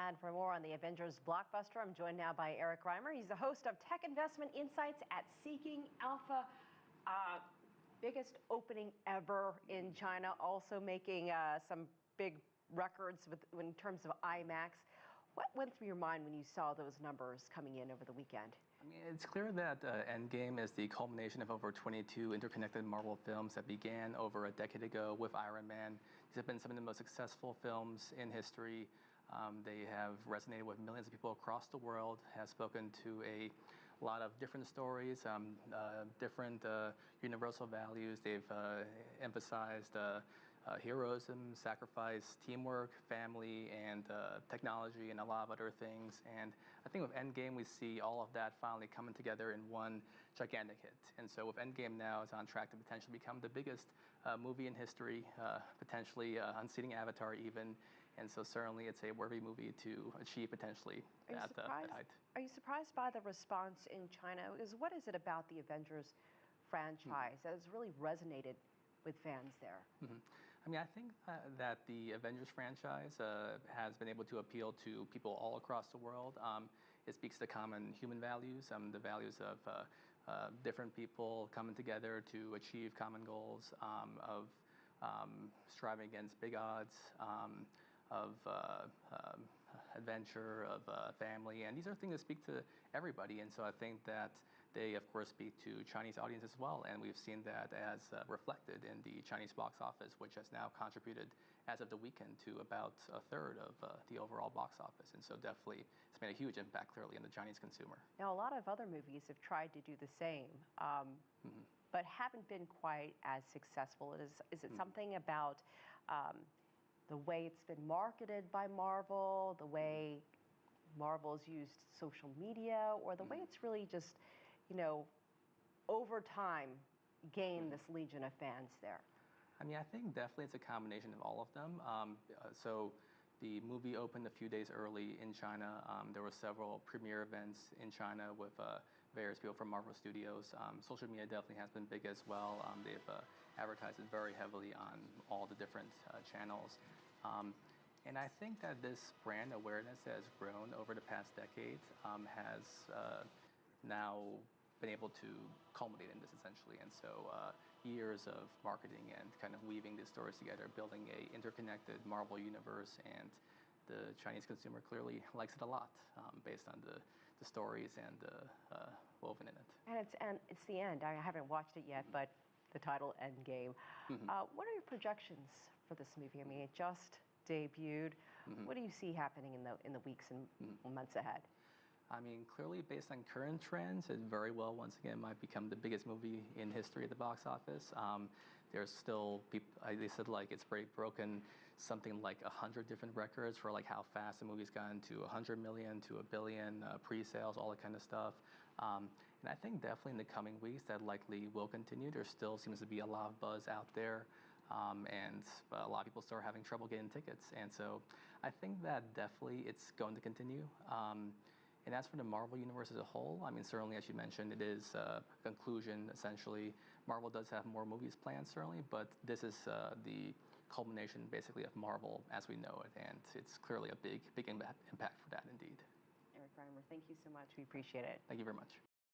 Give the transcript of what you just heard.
And for more on the Avengers blockbuster, I'm joined now by Erich Reimer. He's the host of Tech Investment Insights at Seeking Alpha. Biggest opening ever in China, also making some big records in terms of IMAX. What went through your mind when you saw those numbers coming in over the weekend? I mean, it's clear that Endgame is the culmination of over 22 interconnected Marvel films that began over a decade ago with Iron Man. These have been some of the most successful films in history. They have resonated with millions of people across the world, have spoken to a lot of different stories, different universal values. They've emphasized heroism, sacrifice, teamwork, family, and technology, and a lot of other things. And I think with Endgame, we see all of that finally coming together in one gigantic hit. And so with Endgame now, it's on track to potentially become the biggest movie in history, potentially unseating Avatar even. And so certainly it's a worthy movie to achieve potentially that height. Are you surprised by the response in China? Because what is it about the Avengers franchise that has really resonated with fans there? I mean, I think that the Avengers franchise has been able to appeal to people all across the world. It speaks to common human values, the values of different people coming together to achieve common goals, of striving against big odds, of adventure, of family, and these are things that speak to everybody. And so I think that they, of course, speak to Chinese audience as well, and we've seen that as reflected in the Chinese box office, which has now contributed, as of the weekend, to about a third of the overall box office. And so definitely it's made a huge impact, clearly, on the Chinese consumer. Now, a lot of other movies have tried to do the same, but haven't been quite as successful. Is it something about the way it's been marketed by Marvel, the way Marvel's used social media, or the way it's really just, over time gained this legion of fans there? I mean, I think definitely it's a combination of all of them. So the movie opened a few days early in China. There were several premiere events in China with various people from Marvel Studios. Social media definitely has been big as well. They've advertised it very heavily on all the different channels. And I think that this brand awareness that has grown over the past decade has now been able to culminate in this, essentially. And so years of marketing and kind of weaving these stories together, building a interconnected Marvel universe, and the Chinese consumer clearly likes it a lot, based on the stories and woven in it. And it's the end. I haven't watched it yet, but the title, Endgame. What are your projections for this movie? I mean, it just debuted. What do you see happening in the weeks and months ahead? I mean, clearly based on current trends, it very well, once again, might become the biggest movie in history at the box office. There's still people, they said like it's broken something like 100 different records for like how fast the movie's gotten to 100 million to 1 billion pre-sales, all that kind of stuff. And I think definitely in the coming weeks that likely will continue. There still seems to be a lot of buzz out there. And a lot of people still are having trouble getting tickets. And so I think that definitely it's going to continue. And as for the Marvel universe as a whole, I mean, certainly, as you mentioned, it is a conclusion, essentially. Marvel does have more movies planned, certainly, but this is the culmination, basically, of Marvel as we know it, and it's clearly a big impact for that, indeed. Erich Reimer, thank you so much. We appreciate it. Thank you very much.